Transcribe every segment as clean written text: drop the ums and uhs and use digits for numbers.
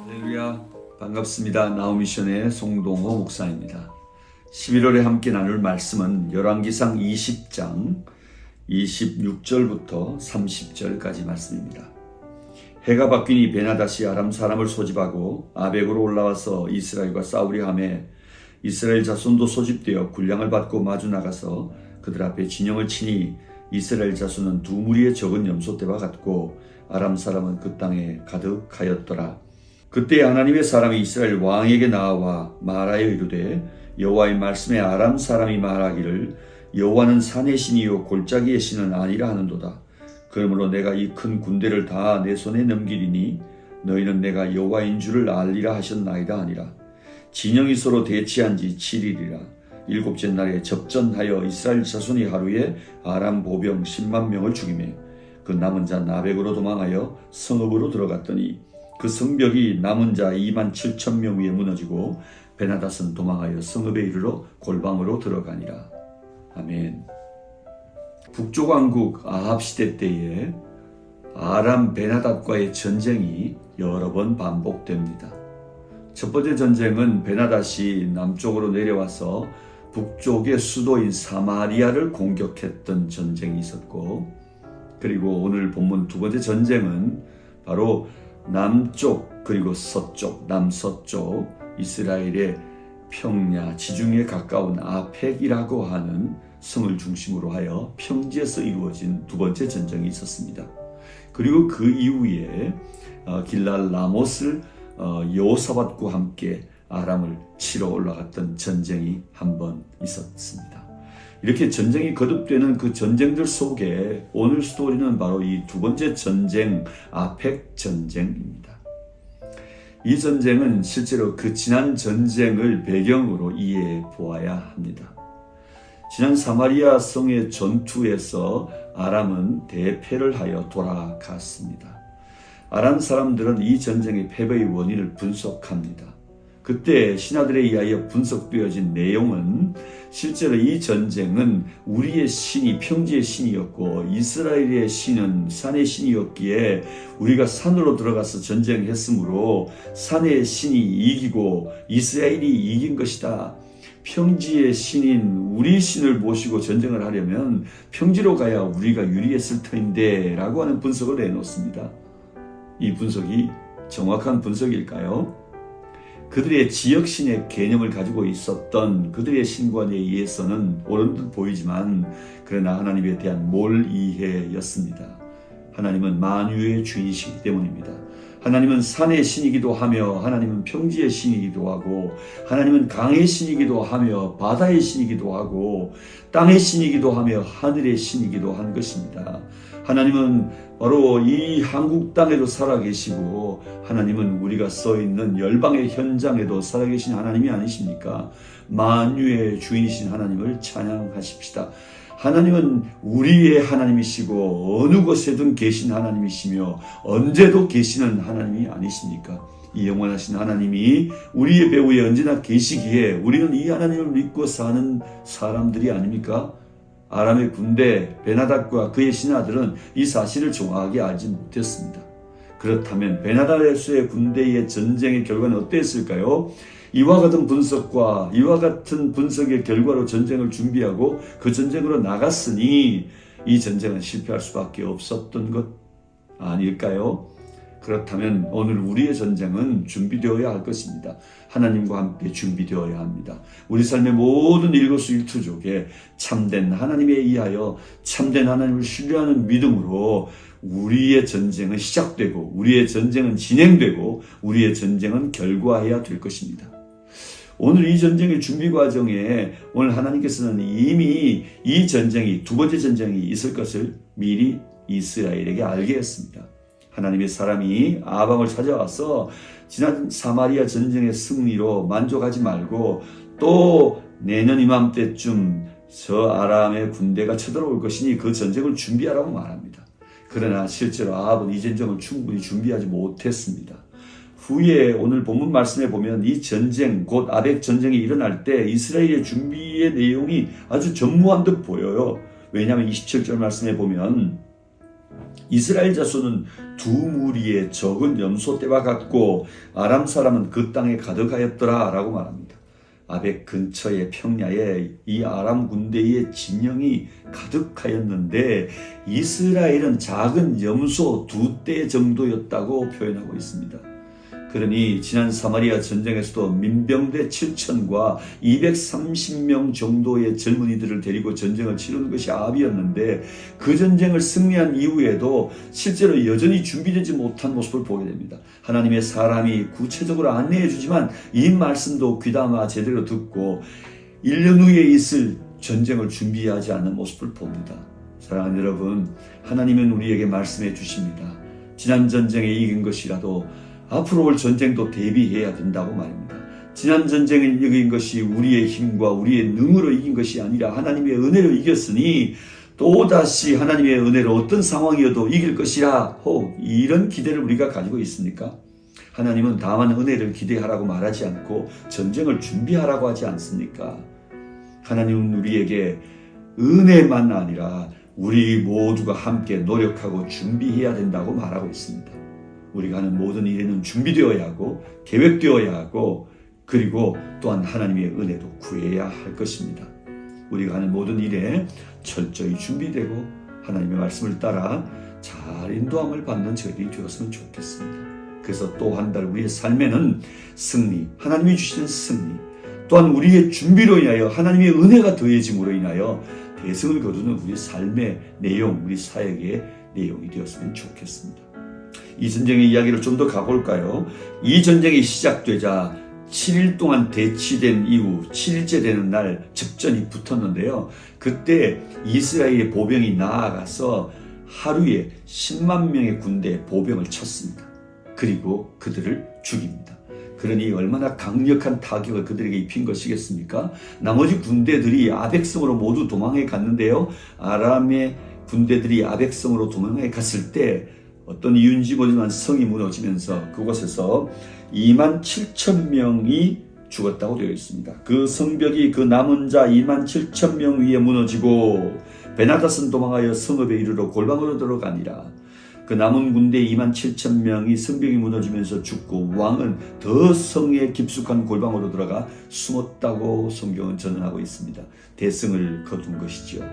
할렐루야, 반갑습니다. 나우미션의 송동호 목사입니다. 11월에 함께 나눌 말씀은 열왕기상 20장 26절부터 30절까지 말씀입니다. 해가 바뀌니 베나닷이 아람 사람을 소집하고 아벡으로 올라와서 이스라엘과 싸우려 하며 이스라엘 자손도 소집되어 군량을 받고 마주 나가서 그들 앞에 진영을 치니 이스라엘 자손은 두 무리의 적은 염소떼와 같고 아람 사람은 그 땅에 가득하였더라. 그때 하나님의 사람이 이스라엘 왕에게 나와 말하여 이르되 여호와의 말씀에 아람 사람이 말하기를 여호와는 산의 신이요 골짜기의 신은 아니라 하는도다. 그러므로 내가 이 큰 군대를 다 내 손에 넘기리니 너희는 내가 여호와인 줄을 알리라 하셨나이다 하니라. 진영이 서로 대치한 지 7일이라. 일곱째 날에 접전하여 이스라엘 자손이 하루에 아람 보병 10만 명을 죽이매 그 남은 자 나벡으로 도망하여 성읍으로 들어갔더니 그 성벽이 남은 자 2만 7천 명 위에 무너지고 베나닷은 도망하여 성읍에 이르러 골방으로 들어가니라. 아멘. 북쪽 왕국 아합 시대 때에 아람 베나닷과의 전쟁이 여러 번 반복됩니다. 첫 번째 전쟁은 베나닷이 남쪽으로 내려와서 북쪽의 수도인 사마리아를 공격했던 전쟁이 있었고, 그리고 오늘 본문 두 번째 전쟁은 바로 남쪽 그리고 서쪽, 남서쪽 이스라엘의 평야, 지중해에 가까운 아펙이라고 하는 성을 중심으로 하여 평지에서 이루어진 두 번째 전쟁이 있었습니다. 그리고 그 이후에 길랄 라못을 여호사밧과 함께 아람을 치러 올라갔던 전쟁이 한 번 있었습니다. 이렇게 전쟁이 거듭되는 그 전쟁들 속에 오늘 스토리는 바로 이 두 번째 전쟁, 아펙 전쟁입니다. 이 전쟁은 실제로 그 지난 전쟁을 배경으로 이해해 보아야 합니다. 지난 사마리아 성의 전투에서 아람은 대패를 하여 돌아갔습니다. 아람 사람들은 이 전쟁의 패배의 원인을 분석합니다. 그때 신하들에 의하여 분석되어진 내용은 실제로 이 전쟁은 우리의 신이 평지의 신이었고 이스라엘의 신은 산의 신이었기에 우리가 산으로 들어가서 전쟁했으므로 산의 신이 이기고 이스라엘이 이긴 것이다. 평지의 신인 우리 신을 모시고 전쟁을 하려면 평지로 가야 우리가 유리했을 터인데 라고 하는 분석을 내놓습니다. 이 분석이 정확한 분석일까요? 그들의 지역신의 개념을 가지고 있었던 그들의 신관에 의해서는 옳은 듯 보이지만 그러나 하나님에 대한 몰이해였습니다. 하나님은 만유의 주인이시기 때문입니다. 하나님은 산의 신이기도 하며 하나님은 평지의 신이기도 하고 하나님은 강의 신이기도 하며 바다의 신이기도 하고 땅의 신이기도 하며 하늘의 신이기도 한 것입니다. 하나님은 바로 이 한국 땅에도 살아계시고 하나님은 우리가 써있는 열방의 현장에도 살아계신 하나님이 아니십니까? 만유의 주인이신 하나님을 찬양하십시다. 하나님은 우리의 하나님이시고 어느 곳에든 계신 하나님이시며 언제도 계시는 하나님이 아니십니까? 이 영원하신 하나님이 우리의 배후에 언제나 계시기에 우리는 이 하나님을 믿고 사는 사람들이 아닙니까? 아람의 군대 베나닷과 그의 신하들은 이 사실을 정확하게 알지 못했습니다. 그렇다면 베나닷의 군대의 전쟁의 결과는 어땠을까요? 이와 같은 분석과 이와 같은 분석의 결과로 전쟁을 준비하고 그 전쟁으로 나갔으니 이 전쟁은 실패할 수밖에 없었던 것 아닐까요? 그렇다면 오늘 우리의 전쟁은 준비되어야 할 것입니다. 하나님과 함께 준비되어야 합니다. 우리 삶의 모든 일거수일투족에 참된 하나님에 의하여 참된 하나님을 신뢰하는 믿음으로 우리의 전쟁은 시작되고 우리의 전쟁은 진행되고 우리의 전쟁은 결과해야 될 것입니다. 오늘 이 전쟁의 준비 과정에 오늘 하나님께서는 이미 이 전쟁이 두 번째 전쟁이 있을 것을 미리 이스라엘에게 알게 했습니다. 하나님의 사람이 아방을 찾아와서 지난 사마리아 전쟁의 승리로 만족하지 말고 또 내년 이맘때쯤 저 아람의 군대가 쳐들어올 것이니 그 전쟁을 준비하라고 말합니다. 그러나 실제로 아합은 이 전쟁을 충분히 준비하지 못했습니다. 후에 오늘 본문 말씀에 보면 이 전쟁, 곧 아벡 전쟁이 일어날 때 이스라엘의 준비의 내용이 아주 전무한 듯 보여요. 왜냐하면 27절 말씀에 보면 이스라엘 자손은 두 무리의 적은 염소떼와 같고 아람 사람은 그 땅에 가득하였더라 라고 말합니다. 아벡 근처의 평야에 이 아람 군대의 진영이 가득하였는데 이스라엘은 작은 염소 2떼 정도였다고 표현하고 있습니다. 그러니 지난 사마리아 전쟁에서도 민병대 7,000과 230명 정도의 젊은이들을 데리고 전쟁을 치르는 것이 아합이었는데 그 전쟁을 승리한 이후에도 실제로 여전히 준비되지 못한 모습을 보게 됩니다. 하나님의 사람이 구체적으로 안내해 주지만 이 말씀도 귀담아 제대로 듣고 1년 후에 있을 전쟁을 준비하지 않는 모습을 봅니다. 사랑하는 여러분, 하나님은 우리에게 말씀해 주십니다. 지난 전쟁에 이긴 것이라도 앞으로 올 전쟁도 대비해야 된다고 말입니다. 지난 전쟁을 이긴 것이 우리의 힘과 우리의 능으로 이긴 것이 아니라 하나님의 은혜로 이겼으니 또다시 하나님의 은혜로 어떤 상황이어도 이길 것이라 이런 기대를 우리가 가지고 있습니까? 하나님은 다만 은혜를 기대하라고 말하지 않고 전쟁을 준비하라고 하지 않습니까? 하나님은 우리에게 은혜만 아니라 우리 모두가 함께 노력하고 준비해야 된다고 말하고 있습니다. 우리가 하는 모든 일에는 준비되어야 하고 계획되어야 하고 그리고 또한 하나님의 은혜도 구해야 할 것입니다. 우리가 하는 모든 일에 철저히 준비되고 하나님의 말씀을 따라 잘 인도함을 받는 저희들이 되었으면 좋겠습니다. 그래서 또 한 달 우리의 삶에는 승리, 하나님이 주시는 승리, 또한 우리의 준비로 인하여 하나님의 은혜가 더해짐으로 인하여 대승을 거두는 우리 삶의 내용, 우리 사역의 내용이 되었으면 좋겠습니다. 이 전쟁의 이야기를 좀 더 가볼까요? 이 전쟁이 시작되자 7일 동안 대치된 이후 7일째 되는 날 접전이 붙었는데요. 그때 이스라엘의 보병이 나아가서 하루에 10만 명의 군대 보병을 쳤습니다. 그리고 그들을 죽입니다. 그러니 얼마나 강력한 타격을 그들에게 입힌 것이겠습니까? 나머지 군대들이 아벡성으로 모두 도망해 갔는데요. 아람의 군대들이 아벡성으로 도망해 갔을 때 어떤 이유인지 모르지만 성이 무너지면서 그곳에서 27,000명이 죽었다고 되어 있습니다. 그 성벽이 그 남은 자 27,000명 위에 무너지고 베나닷은 도망하여 성읍에 이르러 골방으로 들어가니라. 그 남은 군대 27,000명이 성벽이 무너지면서 죽고 왕은 더 성에 깊숙한 골방으로 들어가 숨었다고 성경은 전언하고 있습니다. 대승을 거둔 것이죠.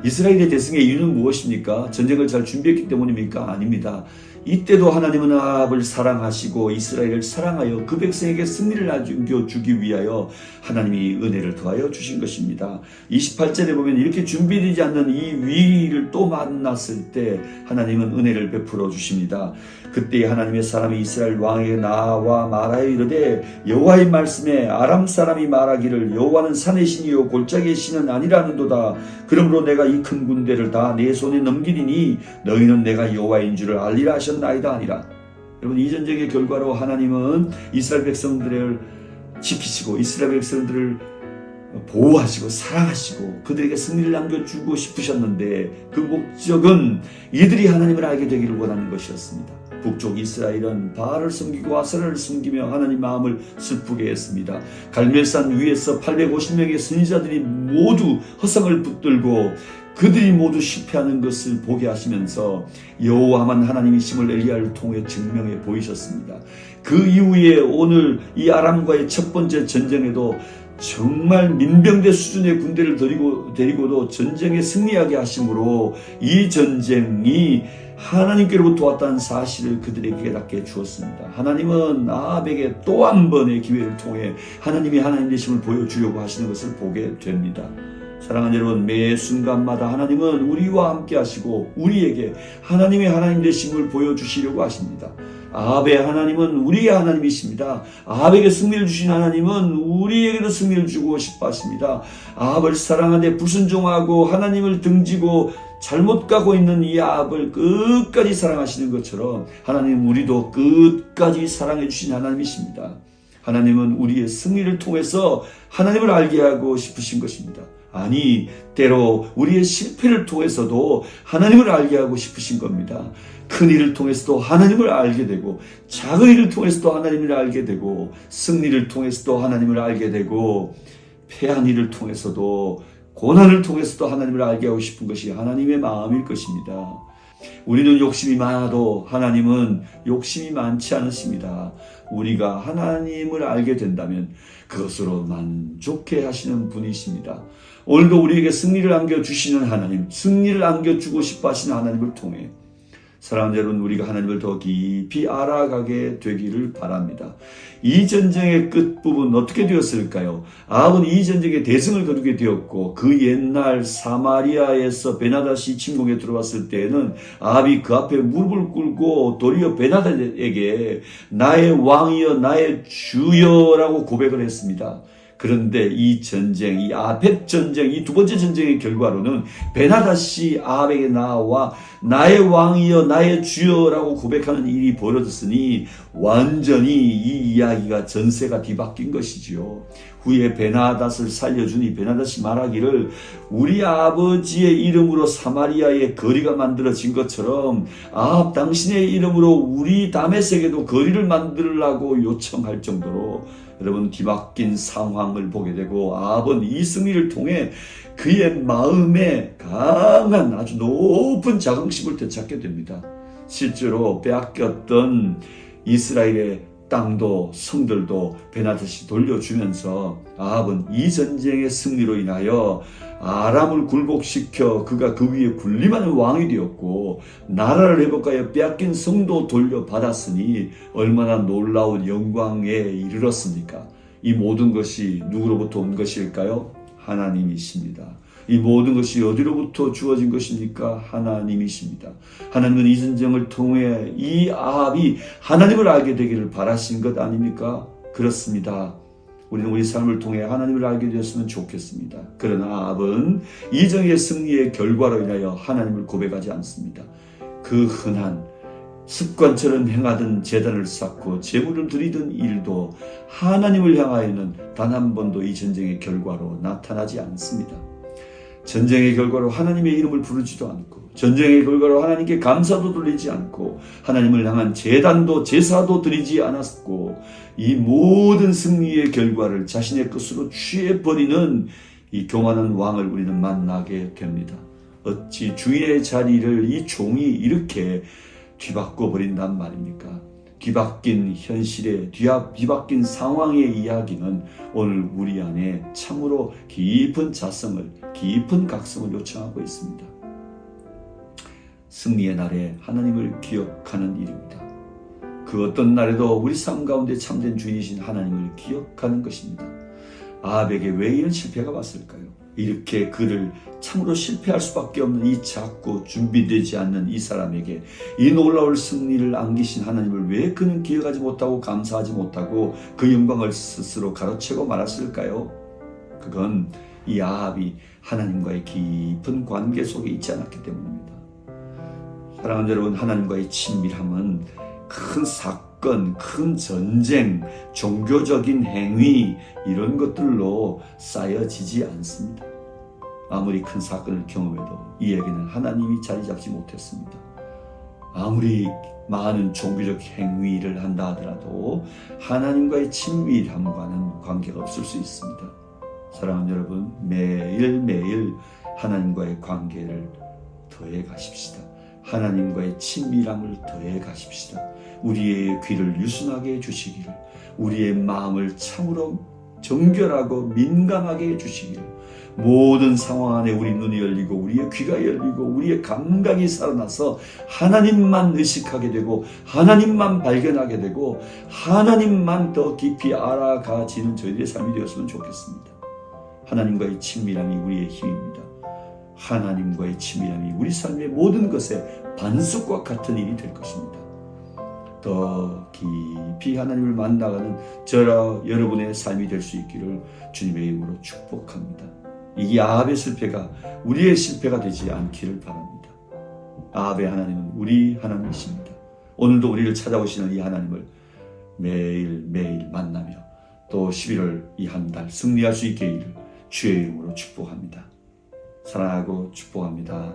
이스라엘의 대승의 이유는 무엇입니까? 전쟁을 잘 준비했기 때문입니까? 아닙니다. 이때도 하나님은 아합을 사랑하시고 이스라엘을 사랑하여 그 백성에게 승리를 안겨주기 위하여 하나님이 은혜를 더하여 주신 것입니다. 28절에 보면 이렇게 준비되지 않는 이 위기를 또 만났을 때 하나님은 은혜를 베풀어 주십니다. 그때 하나님의 사람이 이스라엘 왕에게 나와 말하여 이르되 여호와의 말씀에 아람 사람이 말하기를 여호와는 산의 신이요 골짜기의 신은 아니라는도다. 그러므로 내가 이 큰 군대를 다 내 손에 넘기리니 너희는 내가 여호와인 줄을 알리라 하셨나이다 아니라. 여러분, 이 전쟁의 결과로 하나님은 이스라엘 백성들을 지키시고 이스라엘 백성들을 보호하시고 사랑하시고 그들에게 승리를 남겨주고 싶으셨는데 그 목적은 이들이 하나님을 알게 되기를 원하는 것이었습니다. 북쪽 이스라엘은 바알을 섬기고 아세라를 섬기며 하나님 마음을 슬프게 했습니다. 갈멜산 위에서 850명의 선지자들이 모두 허상을 붙들고 그들이 모두 실패하는 것을 보게 하시면서 여호와만 하나님이심을 엘리야를 통해 증명해 보이셨습니다. 그 이후에 오늘 이 아람과의 첫 번째 전쟁에도 정말 민병대 수준의 군대를 데리고도 전쟁에 승리하게 하심으로 이 전쟁이 하나님께로부터 왔다는 사실을 그들에게 깨닫게 주었습니다. 하나님은 아합에게 또 한 번의 기회를 통해 하나님이 하나님 되심을 보여주려고 하시는 것을 보게 됩니다. 사랑하는 여러분, 매 순간마다 하나님은 우리와 함께 하시고 우리에게 하나님의 하나님 되심을 보여주시려고 하십니다. 아합의 하나님은 우리의 하나님이십니다. 아합에게 승리를 주신 하나님은 우리에게도 승리를 주고 싶어 하십니다. 아합을 사랑하되 불순종하고 하나님을 등지고 잘못 가고 있는 이 아합을 끝까지 사랑하시는 것처럼 하나님은 우리도 끝까지 사랑해 주신 하나님이십니다. 하나님은 우리의 승리를 통해서 하나님을 알게 하고 싶으신 것입니다. 아니, 때로 우리의 실패를 통해서도 하나님을 알게 하고 싶으신 겁니다. 큰 일을 통해서도 하나님을 알게 되고, 작은 일을 통해서도 하나님을 알게 되고, 승리를 통해서도 하나님을 알게 되고, 패한 일을 통해서도, 고난을 통해서도 하나님을 알게 하고 싶은 것이 하나님의 마음일 것입니다. 우리는 욕심이 많아도 하나님은 욕심이 많지 않으십니다. 우리가 하나님을 알게 된다면 그것으로 만족해 하시는 분이십니다. 오늘도 우리에게 승리를 안겨주시는 하나님, 승리를 안겨주고 싶어 하시는 하나님을 통해 사랑하는 여러분, 우리가 하나님을 더 깊이 알아가게 되기를 바랍니다. 이 전쟁의 끝부분 어떻게 되었을까요? 아합은 이 전쟁에 대승을 거두게 되었고, 그 옛날 사마리아에서 베나닷이 침공에 들어왔을 때에는 아합이 그 앞에 무릎을 꿇고 도리어 베나닷에게 나의 왕이여 나의 주여라고 고백을 했습니다. 그런데 이 전쟁, 이 아벳 전쟁, 이 두 번째 전쟁의 결과로는 베나닷이 아합에게 나와 나의 왕이여 나의 주여라고 고백하는 일이 벌어졌으니 완전히 이 이야기가 전세가 뒤바뀐 것이지요. 후에 베나닷을 살려주니 베나닷이 말하기를 우리 아버지의 이름으로 사마리아에 거리가 만들어진 것처럼 아합 당신의 이름으로 우리 다메섹에도 거리를 만들라고 요청할 정도로 여러분 뒤바뀐 상황을 보게 되고, 아합은 이 승리를 통해 그의 마음에 강한 아주 높은 자긍심을 되찾게 됩니다. 실제로 빼앗겼던 이스라엘의 땅도 성들도 베나닷이 돌려주면서 아합은 이 전쟁의 승리로 인하여 아람을 굴복시켜 그가 그 위에 군림하는 왕이 되었고, 나라를 회복하여 빼앗긴 성도 돌려받았으니 얼마나 놀라운 영광에 이르렀습니까? 이 모든 것이 누구로부터 온 것일까요? 하나님이십니다. 이 모든 것이 어디로부터 주어진 것입니까? 하나님이십니다. 하나님은 이 전쟁을 통해 이 아합이 하나님을 알게 되기를 바라신 것 아닙니까? 그렇습니다. 우리는 우리 삶을 통해 하나님을 알게 되었으면 좋겠습니다. 그러나 아합은 이전의 승리의 결과로 인하여 하나님을 고백하지 않습니다. 그 흔한 습관처럼 행하던 제단을 쌓고 제물을 드리던 일도 하나님을 향하여는 단 한 번도 이 전쟁의 결과로 나타나지 않습니다. 전쟁의 결과로 하나님의 이름을 부르지도 않고, 전쟁의 결과로 하나님께 감사도 돌리지 않고, 하나님을 향한 제단도 제사도 드리지 않았고, 이 모든 승리의 결과를 자신의 것으로 취해버리는 이 교만한 왕을 우리는 만나게 됩니다. 어찌 주인의 자리를 이 종이 이렇게 뒤바꿔 버린단 말입니까? 뒤바뀐 현실의 뒤바뀐 상황의 이야기는 오늘 우리 안에 참으로 깊은 자성을, 깊은 각성을 요청하고 있습니다. 승리의 날에 하나님을 기억하는 일입니다. 그 어떤 날에도 우리 삶 가운데 참된 주인이신 하나님을 기억하는 것입니다. 아합에게 왜 이런 실패가 왔을까요? 이렇게 그를 참으로 실패할 수밖에 없는 이 작고 준비되지 않는 이 사람에게 이 놀라운 승리를 안기신 하나님을 왜 그는 기억하지 못하고 감사하지 못하고 그 영광을 스스로 가로채고 말았을까요? 그건 이 아합이 하나님과의 깊은 관계 속에 있지 않았기 때문입니다. 사랑하는 여러분, 하나님과의 친밀함은 큰 사건, 큰 전쟁, 종교적인 행위 이런 것들로 쌓여지지 않습니다. 아무리 큰 사건을 경험해도 이에게는 하나님이 자리 잡지 못했습니다. 아무리 많은 종교적 행위를 한다 하더라도 하나님과의 친밀함과는 관계가 없을 수 있습니다. 사랑하는 여러분, 매일매일 하나님과의 관계를 더해 가십시다. 하나님과의 친밀함을 더해 가십시다. 우리의 귀를 유순하게 해주시기를, 우리의 마음을 참으로 정결하고 민감하게 해주시기를, 모든 상황 안에 우리 눈이 열리고 우리의 귀가 열리고 우리의 감각이 살아나서 하나님만 의식하게 되고 하나님만 발견하게 되고 하나님만 더 깊이 알아가지는 저희들의 삶이 되었으면 좋겠습니다. 하나님과의 친밀함이 우리의 힘입니다. 하나님과의 친밀함이 우리 삶의 모든 것에 반석과 같은 일이 될 것입니다. 더 깊이 하나님을 만나가는 저와 여러분의 삶이 될 수 있기를 주님의 이름으로 축복합니다. 이 아합의 실패가 우리의 실패가 되지 않기를 바랍니다. 아합의 하나님은 우리 하나님이십니다. 오늘도 우리를 찾아오시는 이 하나님을 매일매일 만나며 또 11월 이 한 달 승리할 수 있게 이를 주의 이름으로 축복합니다. 사랑하고 축복합니다.